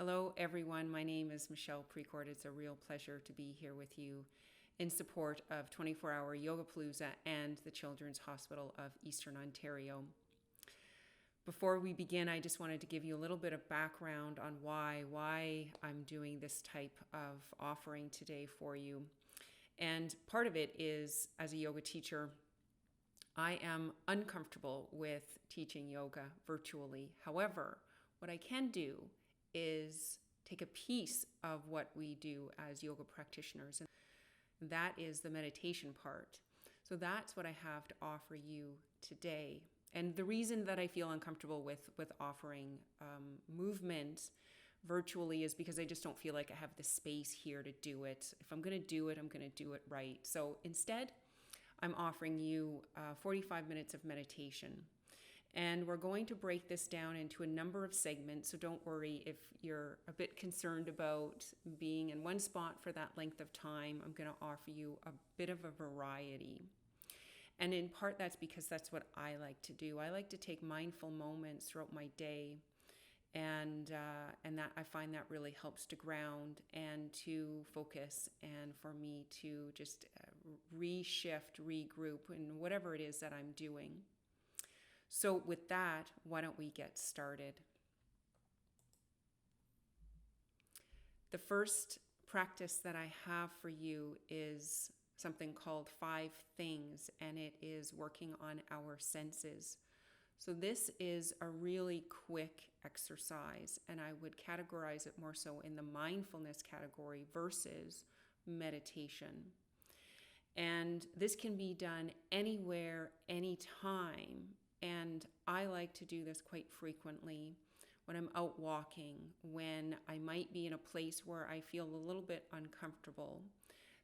Hello, everyone. My name is Michelle Precourt. It's a real pleasure to be here with you in support of 24-Hour Yogapalooza and the Children's Hospital of Eastern Ontario. Before we begin, I just wanted to give you a little bit of background on why I'm doing this type of offering today for you. And part of it is, as a yoga teacher, I am uncomfortable with teaching yoga virtually. However, what I can do is take a piece of what we do as yoga practitioners, and that is the meditation part. So that's what I have to offer you today. And the reason that I feel uncomfortable with offering movement virtually is because I just don't feel like I have the space here to do it. If I'm going to do it, I'm going to do it right. So instead, I'm offering you 45 minutes of meditation. And we're going to break this down into a number of segments, so don't worry if you're a bit concerned about being in one spot for that length of time. I'm going to offer you a bit of a variety. And in part, that's because that's what I like to do. I like to take mindful moments throughout my day, and that I find that really helps to ground and to focus, and for me to just reshift, regroup, and whatever it is that I'm doing. So with that, why don't we get started? The first practice that I have for you is something called 5 things, and it is working on our senses. So this is a really quick exercise, and I would categorize it more so in the mindfulness category versus meditation. And this can be done anywhere, anytime. And I like to do this quite frequently when I'm out walking, when I might be in a place where I feel a little bit uncomfortable.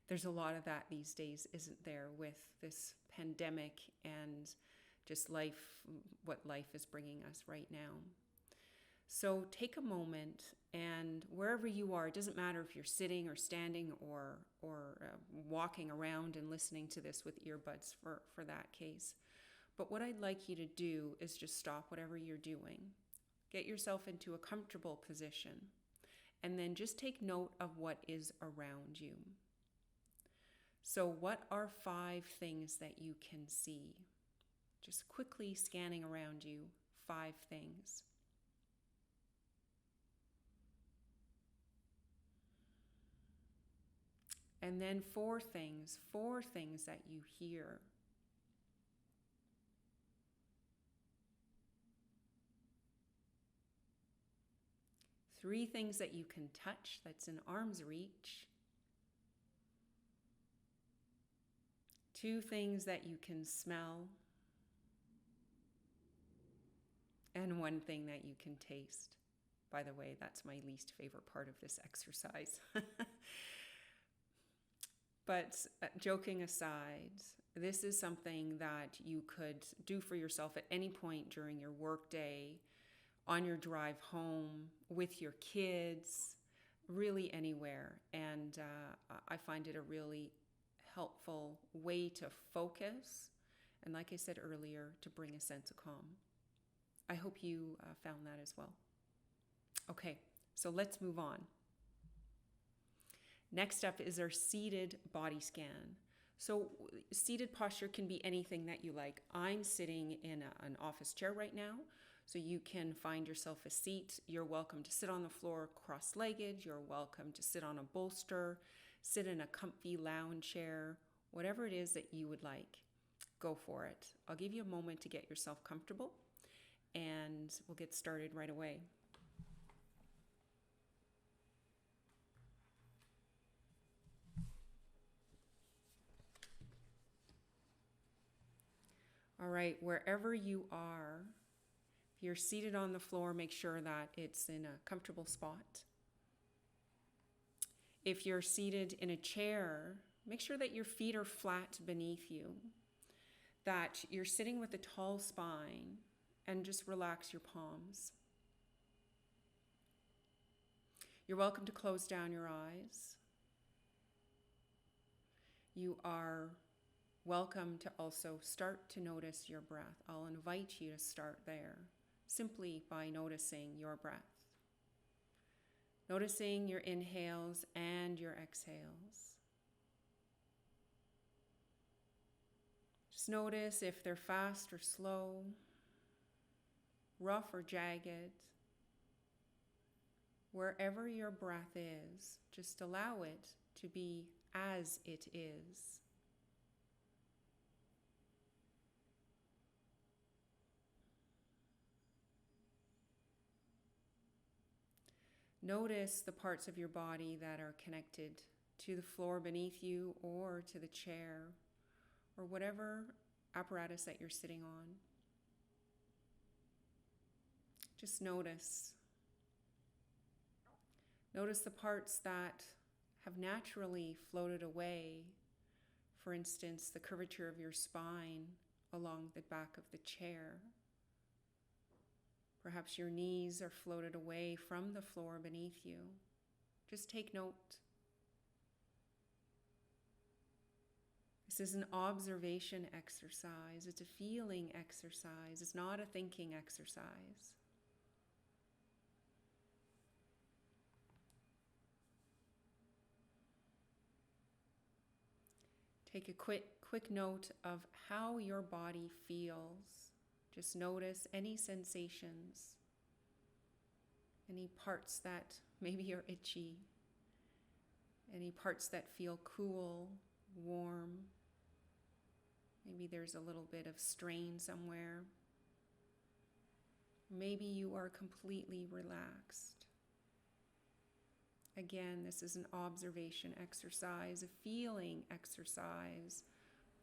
There's a lot of that these days, isn't there, with this pandemic and just life, what life is bringing us right now. So take a moment, and wherever you are, it doesn't matter if you're sitting or standing or walking around and listening to this with earbuds for that case. But what I'd like you to do is just stop whatever you're doing. Get yourself into a comfortable position, and then just take note of what is around you. So what are 5 things that you can see? Just quickly scanning around you, 5 things. And then 4 things that you hear. 3 things that you can touch, that's in arm's reach. 2 things that you can smell. And 1 thing that you can taste. By the way, that's my least favorite part of this exercise. But joking aside, this is something that you could do for yourself at any point during your workday, on your drive home, with your kids, really anywhere. And I find it a really helpful way to focus. And like I said earlier, to bring a sense of calm. I hope you found that as well. Okay, so let's move on. Next up is our seated body scan. So seated posture can be anything that you like. I'm sitting in an office chair right now, so you can find yourself a seat. You're welcome to sit on the floor cross-legged. You're welcome to sit on a bolster, sit in a comfy lounge chair, whatever it is that you would like. Go for it. I'll give you a moment to get yourself comfortable, and we'll get started right away. All right, wherever you are, if you're seated on the floor, make sure that it's in a comfortable spot. If you're seated in a chair, make sure that your feet are flat beneath you, that you're sitting with a tall spine, and just relax your palms. You're welcome to close down your eyes. You are welcome to also start to notice your breath. I'll invite you to start there, simply by noticing your breath. Noticing your inhales and your exhales. Just notice if they're fast or slow, rough or jagged. Wherever your breath is, just allow it to be as it is. Notice the parts of your body that are connected to the floor beneath you or to the chair or whatever apparatus that you're sitting on. Just notice. Notice the parts that have naturally floated away. For instance, the curvature of your spine along the back of the chair. Perhaps your knees are floated away from the floor beneath you. Just take note. This is an observation exercise. It's a feeling exercise. It's not a thinking exercise. Take a quick note of how your body feels. Just notice any sensations, any parts that maybe are itchy, any parts that feel cool, warm. Maybe there's a little bit of strain somewhere. Maybe you are completely relaxed. Again, this is an observation exercise, a feeling exercise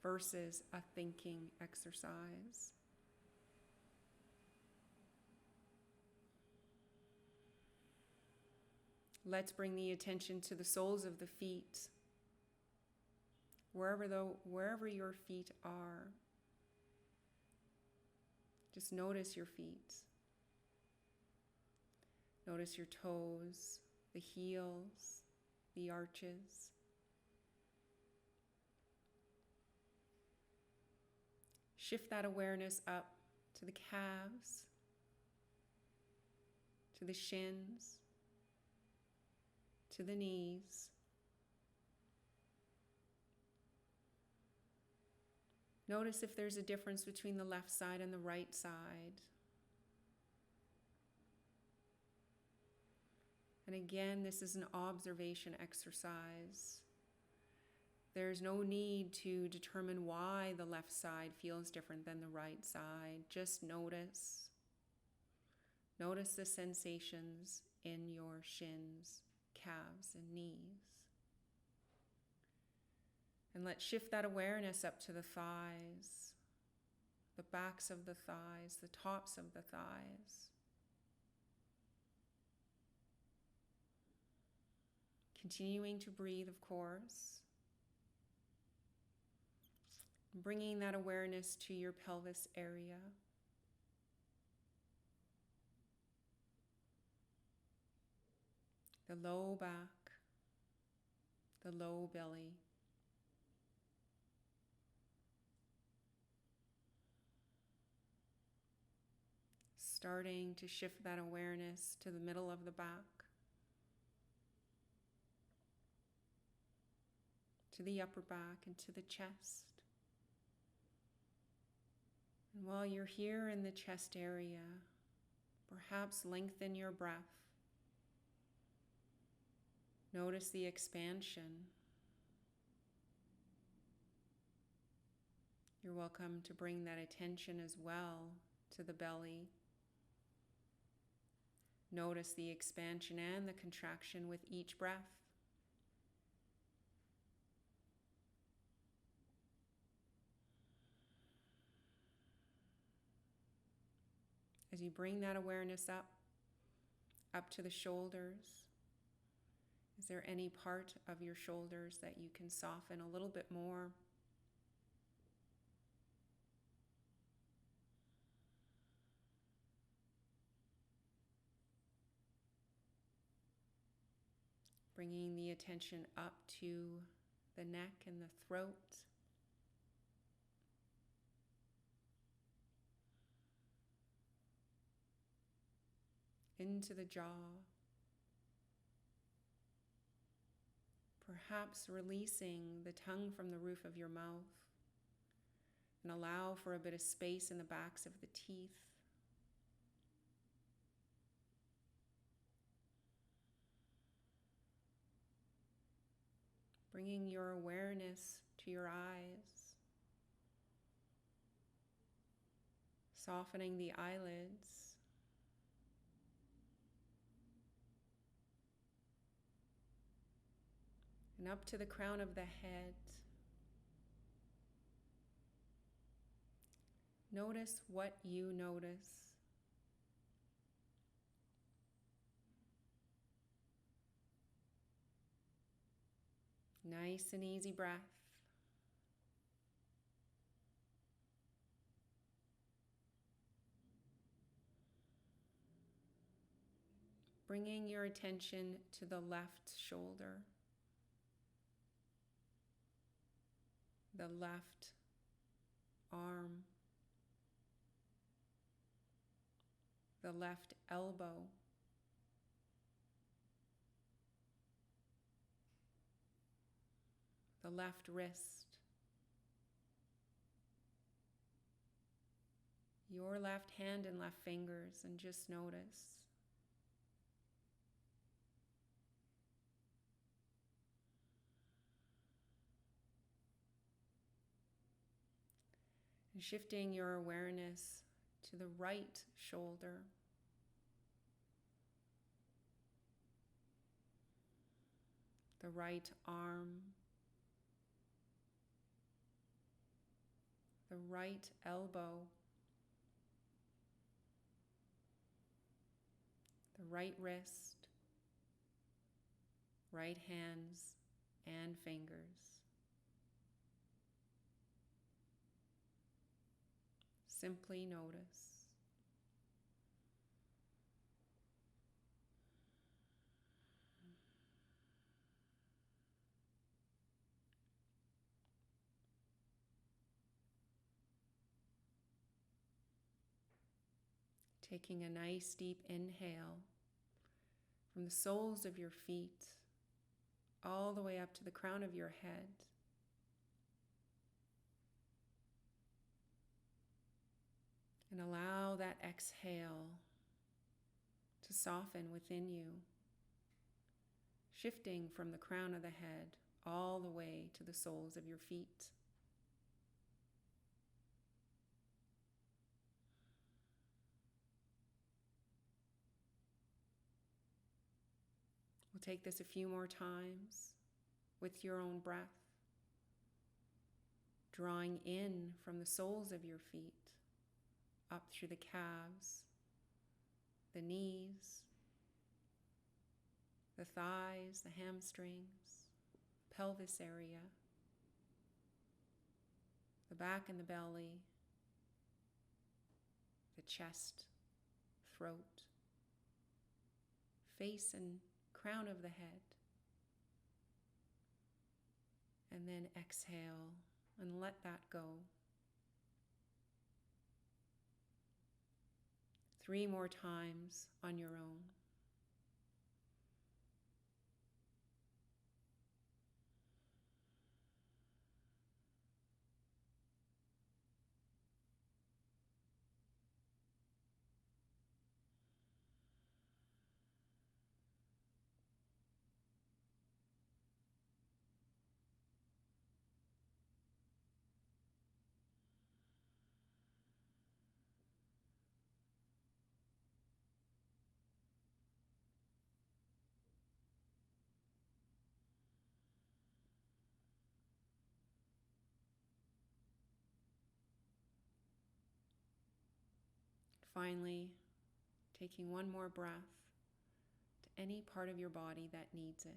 versus a thinking exercise. Let's bring the attention to the soles of the feet. Wherever your feet are, just notice your feet. Notice your toes, the heels, the arches. Shift that awareness up to the calves, to the shins, to the knees. Notice if there's a difference between the left side and the right side. And again, this is an observation exercise. There's no need to determine why the left side feels different than the right side. Just notice. Notice the sensations in your shins, calves, and knees. And let's shift that awareness up to the thighs, the backs of the thighs, the tops of the thighs. Continuing to breathe, of course. Bringing that awareness to your pelvis area. The low back, the low belly. Starting to shift that awareness to the middle of the back, to the upper back and to the chest. And while you're here in the chest area, perhaps lengthen your breath. Notice the expansion. You're welcome to bring that attention as well to the belly. Notice the expansion and the contraction with each breath. As you bring that awareness up to the shoulders, is there any part of your shoulders that you can soften a little bit more? Bringing the attention up to the neck and the throat. Into the jaw. Perhaps releasing the tongue from the roof of your mouth, and allow for a bit of space in the backs of the teeth. Bringing your awareness to your eyes, softening the eyelids, and up to the crown of the head. Notice what you notice. Nice and easy breath. Bringing your attention to the left shoulder, the left arm, the left elbow, the left wrist, your left hand and left fingers, and just notice. And shifting your awareness to the right shoulder, the right arm, the right elbow, the right wrist, right hands and fingers. Simply notice. Taking a nice deep inhale from the soles of your feet all the way up to the crown of your head. And allow that exhale to soften within you, shifting from the crown of the head all the way to the soles of your feet. We'll take this a few more times with your own breath, drawing in from the soles of your feet, up through the calves, the knees, the thighs, the hamstrings, pelvis area, the back and the belly, the chest, throat, face and crown of the head. And then exhale and let that go. 3 more times on your own. Finally, taking one more breath to any part of your body that needs it.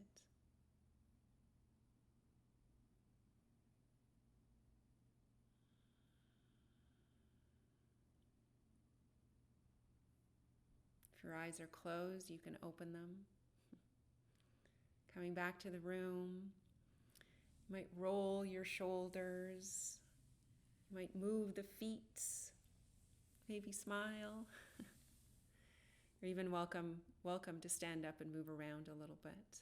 If your eyes are closed, you can open them. Coming back to the room, you might roll your shoulders, you might move the feet, maybe smile. You're even welcome to stand up and move around a little bit.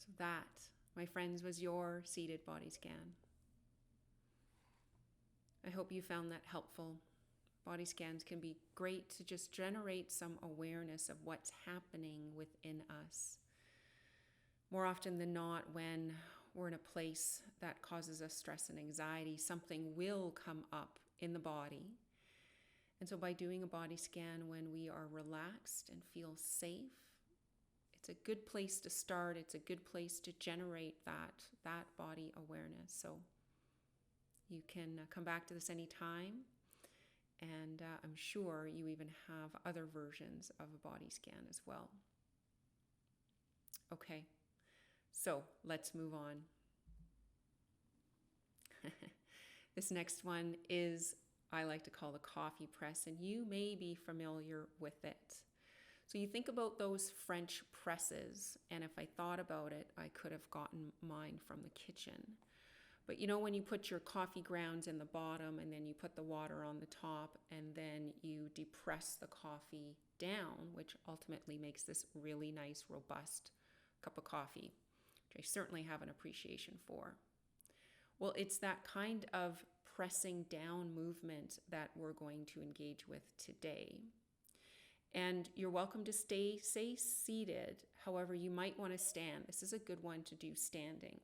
So that, my friends, was your seated body scan. I hope you found that helpful. Body scans can be great to just generate some awareness of what's happening within us. More often than not, when we're in a place that causes us stress and anxiety, something will come up in the body. And so by doing a body scan when we are relaxed and feel safe, it's a good place to start. It's a good place to generate that body awareness. So you can come back to this anytime. And I'm sure you even have other versions of a body scan as well. Okay, so let's move on. This next one is, I like to call the coffee press, and you may be familiar with it. So you think about those French presses, and if I thought about it, I could have gotten mine from the kitchen. But you know, when you put your coffee grounds in the bottom and then you put the water on the top and then you depress the coffee down, which ultimately makes this really nice, robust cup of coffee, which I certainly have an appreciation for. Well, it's that kind of pressing down movement that we're going to engage with today. And you're welcome to stay seated. However, you might want to stand. This is a good one to do standing.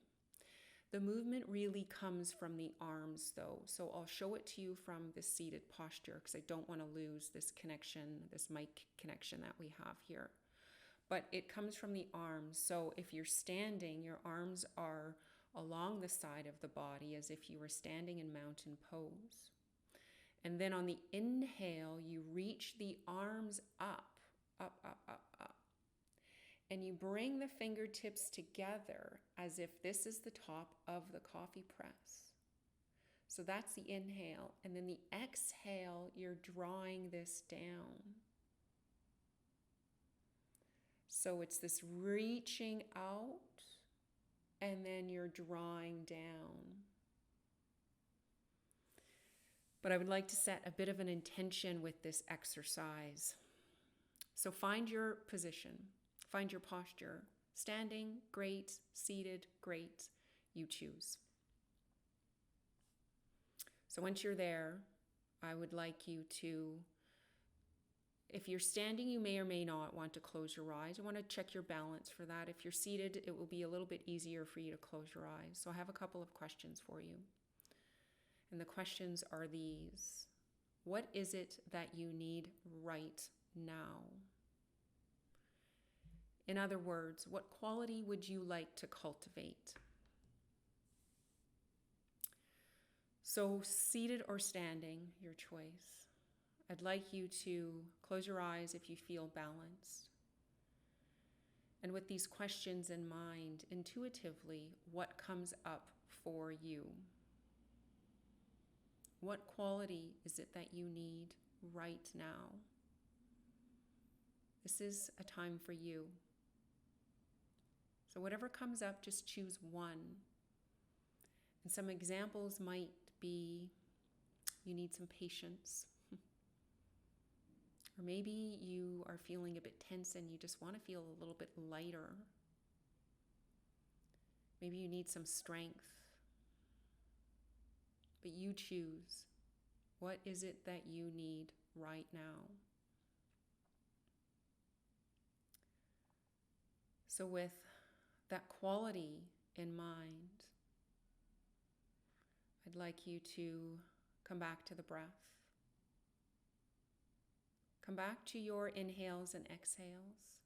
The movement really comes from the arms though. So I'll show it to you from the seated posture because I don't want to lose this connection, this mic connection that we have here. But it comes from the arms. So if you're standing, your arms are along the side of the body as if you were standing in mountain pose. And then on the inhale, you reach the arms up, up, up, up, up. And you bring the fingertips together as if this is the top of the coffee press. So that's the inhale. And then the exhale, you're drawing this down. So it's this reaching out, and then you're drawing down. But I would like to set a bit of an intention with this exercise. So find your position. Find your posture. Standing, great. Seated, great. You choose. So once you're there, I would like you to, if you're standing, you may or may not want to close your eyes. You want to check your balance for that. If you're seated, it will be a little bit easier for you to close your eyes. So I have a couple of questions for you. And the questions are these. What is it that you need right now? In other words, what quality would you like to cultivate? So seated or standing, your choice. I'd like you to close your eyes if you feel balanced. And with these questions in mind, intuitively, what comes up for you? What quality is it that you need right now? This is a time for you. So whatever comes up, just choose one. And some examples might be you need some patience. Or maybe you are feeling a bit tense and you just want to feel a little bit lighter. Maybe you need some strength. But you choose. What is it that you need right now? So with that quality in mind, I'd like you to come back to the breath. Come back to your inhales and exhales.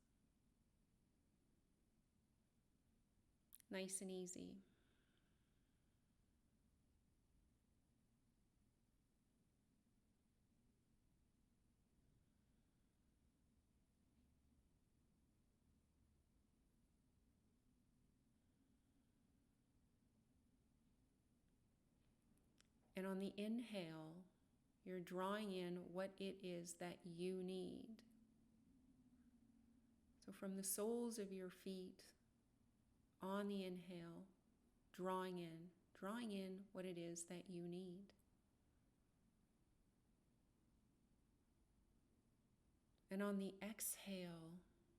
Nice and easy. And on the inhale, you're drawing in what it is that you need. So from the soles of your feet, on the inhale, drawing in what it is that you need. And on the exhale,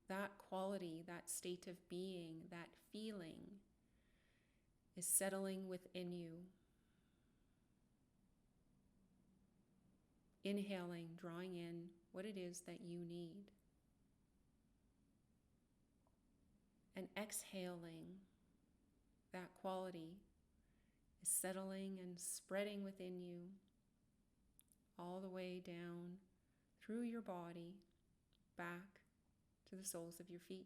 that quality, that state of being, that feeling is settling within you. Inhaling, drawing in what it is that you need. And exhaling, that quality is settling and spreading within you all the way down through your body, back to the soles of your feet.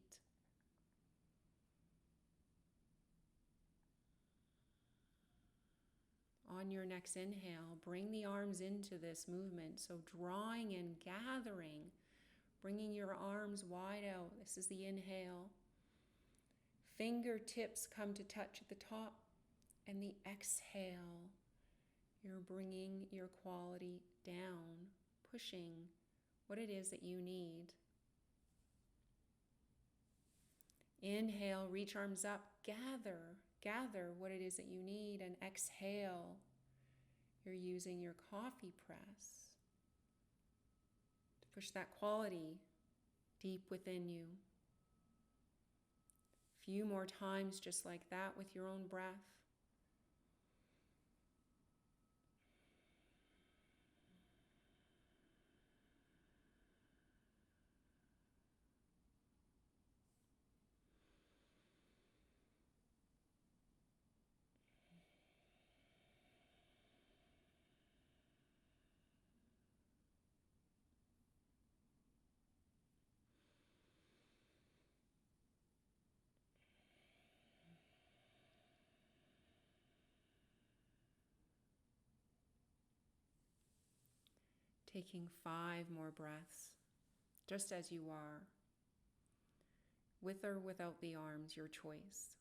On your next inhale, bring the arms into this movement. So drawing in, gathering, bringing your arms wide out. This is the inhale. Fingertips come to touch at the top. And the exhale, you're bringing your quality down, pushing what it is that you need. Inhale, reach arms up, gather what it is that you need, and exhale. You're using your coffee press to push that quality deep within you. A few more times just like that with your own breath. Taking 5 more breaths, just as you are, with or without the arms, your choice.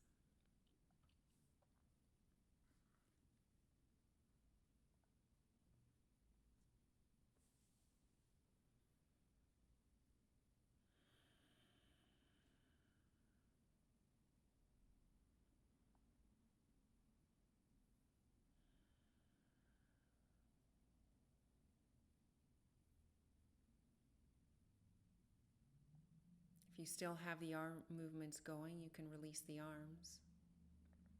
If you still have the arm movements going, you can release the arms.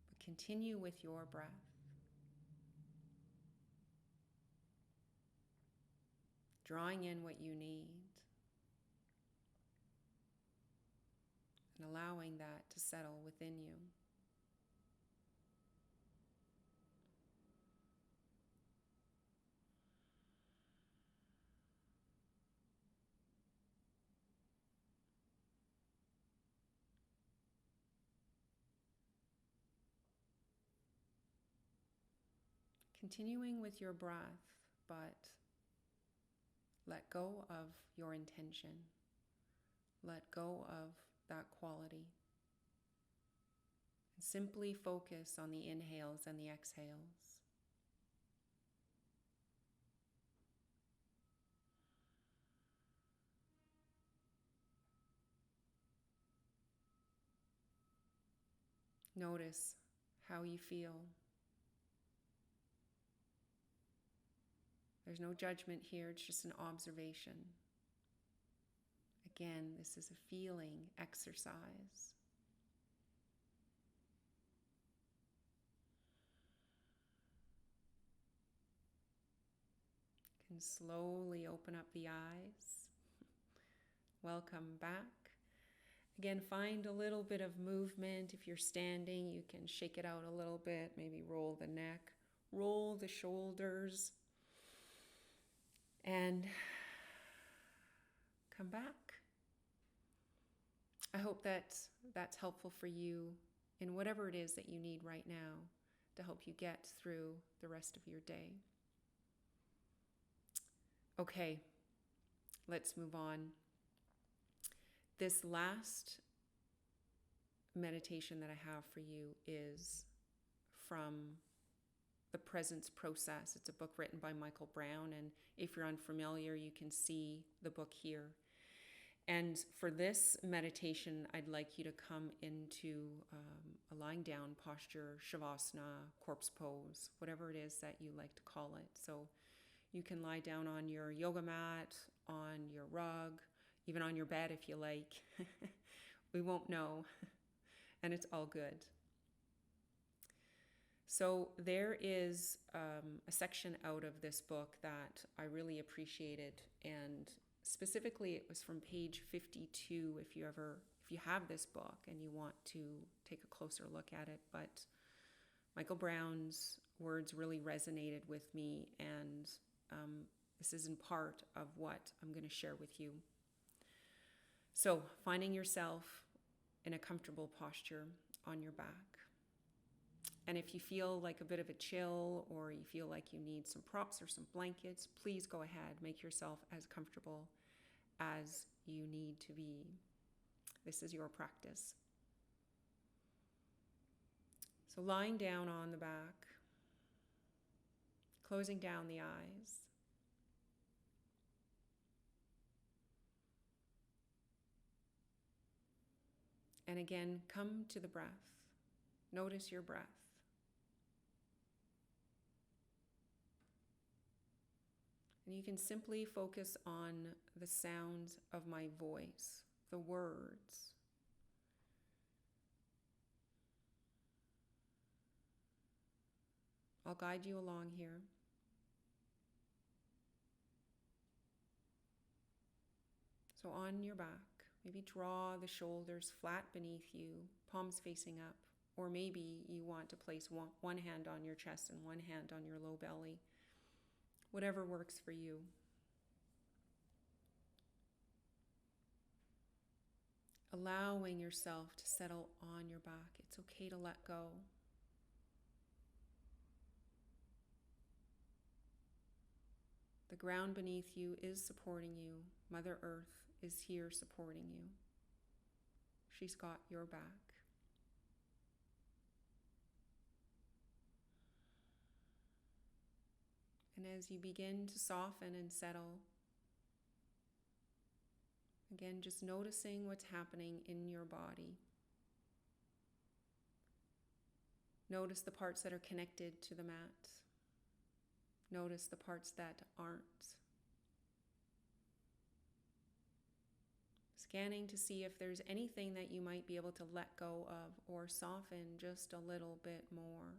But continue with your breath. Drawing in what you need. And allowing that to settle within you. Continuing with your breath, but let go of your intention. Let go of that quality. And simply focus on the inhales and the exhales. Notice how you feel. There's no judgment here, it's just an observation. Again, this is a feeling exercise. You can slowly open up the eyes. Welcome back. Again, find a little bit of movement. If you're standing, you can shake it out a little bit, maybe roll the neck, roll the shoulders. And come back. I hope that that's helpful for you in whatever it is that you need right now to help you get through the rest of your day. Okay, let's move on. This last meditation that I have for you is from The Presence Process. It's a book written by Michael Brown, and if you're unfamiliar, you can see the book here. And for this meditation, I'd like you to come into a lying down posture, shavasana, corpse pose, whatever it is that you like to call it. So you can lie down on your yoga mat, on your rug. even on your bed if you like. We won't know, and it's all good. So there is a section out of this book that I really appreciated, and specifically it was from page 52 if you have this book and you want to take a closer look at it. But Michael Brown's words really resonated with me, and this is in part of what I'm going to share with you. So, finding yourself in a comfortable posture on your back. And if you feel like a bit of a chill, or you feel like you need some props or some blankets, please go ahead. Make yourself as comfortable as you need to be. This is your practice. So lying down on the back, closing down the eyes. And again, come to the breath. Notice your breath. And you can simply focus on the sounds of my voice, the words. I'll guide you along here. So on your back, maybe draw the shoulders flat beneath you, palms facing up. Or maybe you want to place one hand on your chest and one hand on your low belly. Whatever works for you. Allowing yourself to settle on your back. It's okay to let go. The ground beneath you is supporting you. Mother Earth is here supporting you. She's got your back. And as you begin to soften and settle, again, just noticing what's happening in your body. Notice the parts that are connected to the mat. Notice the parts that aren't. Scanning to see if there's anything that you might be able to let go of or soften just a little bit more.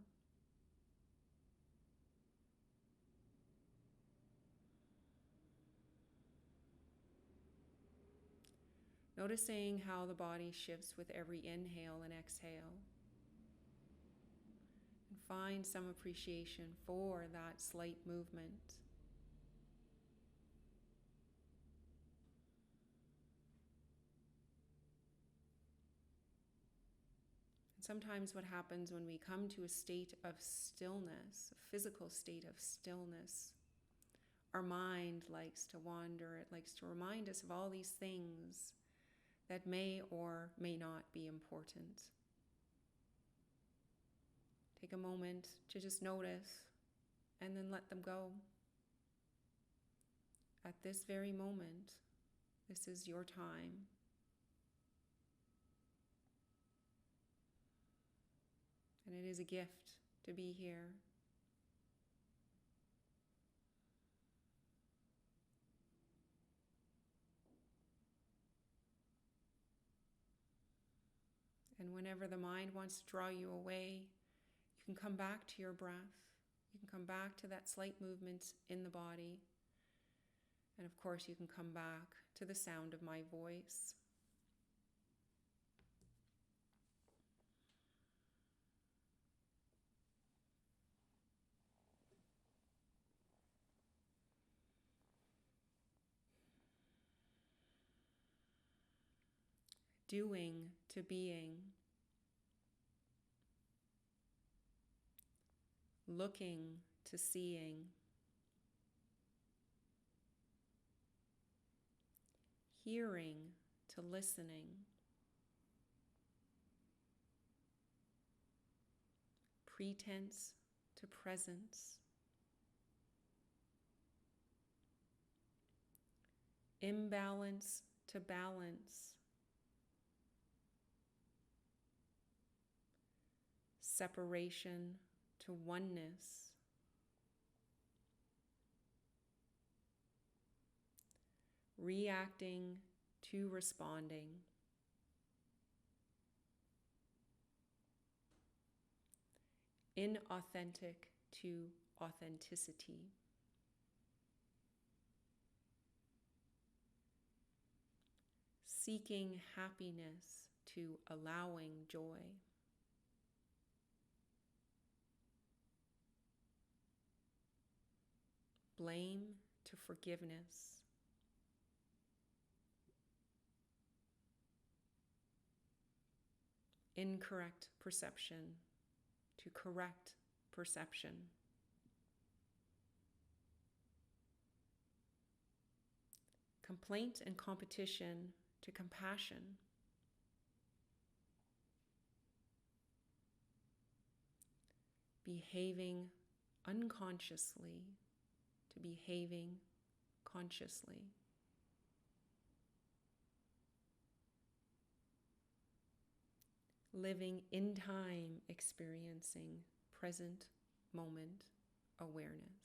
Noticing how the body shifts with every inhale and exhale. And find some appreciation for that slight movement. And sometimes what happens when we come to a state of stillness, a physical state of stillness, our mind likes to wander. It likes to remind us of all these things that may or may not be important. Take a moment to just notice and then let them go. At this very moment, this is your time. And it is a gift to be here. And whenever the mind wants to draw you away, you can come back to your breath. You can come back to that slight movement in the body. And of course, you can come back to the sound of my voice. Doing to being. Looking to seeing. Hearing to listening. Pretense to presence. Imbalance to balance. Separation to oneness. Reacting to responding. Inauthentic to authenticity. Seeking happiness to allowing joy. Blame to forgiveness. Incorrect perception to correct perception. Complaint and competition to compassion. Behaving unconsciously to behaving consciously. Living in time, experiencing present moment awareness.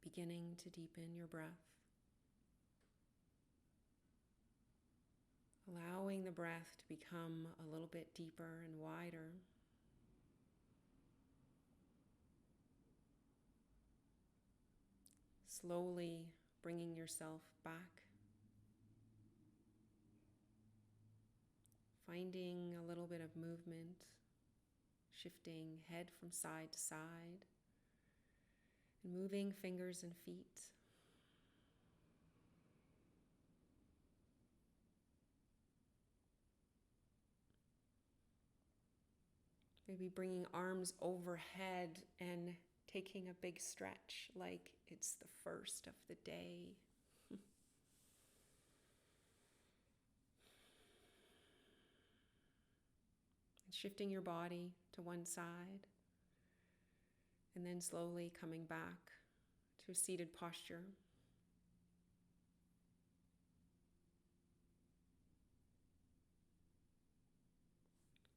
Beginning to deepen your breath. Allowing the breath to become a little bit deeper and wider. Slowly bringing yourself back. Finding a little bit of movement, shifting head from side to side, and moving fingers and feet. Maybe bringing arms overhead and taking a big stretch like it's the first of the day. Shifting your body to one side and then slowly coming back to a seated posture.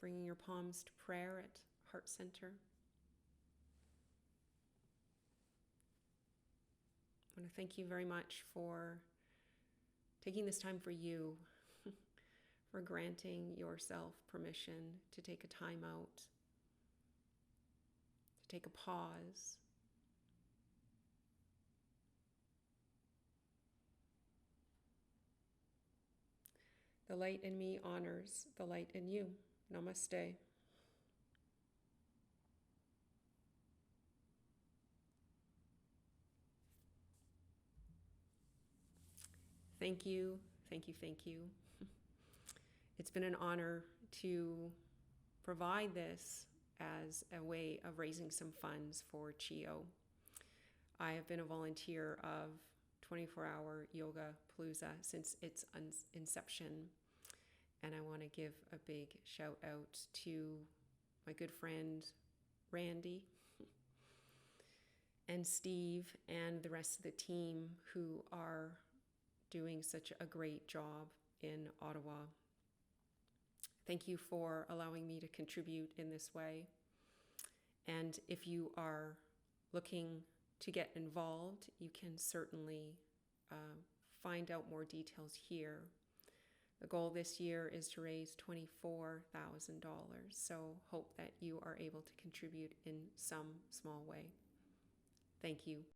Bringing your palms to prayer at heart center. I want to thank you very much for taking this time for you, for granting yourself permission to take a time out, to take a pause. The light in me honors the light in you. Namaste. Thank you, thank you, thank you. It's been an honor to provide this as a way of raising some funds for CHEO. I have been a volunteer of 24-Hour Yogapalooza since its inception, and I want to give a big shout out to my good friend Randy and Steve and the rest of the team who are doing such a great job in Ottawa. Thank you for allowing me to contribute in this way. And if you are looking to get involved, you can certainly find out more details here. The goal this year is to raise $24,000. So hope that you are able to contribute in some small way. Thank you.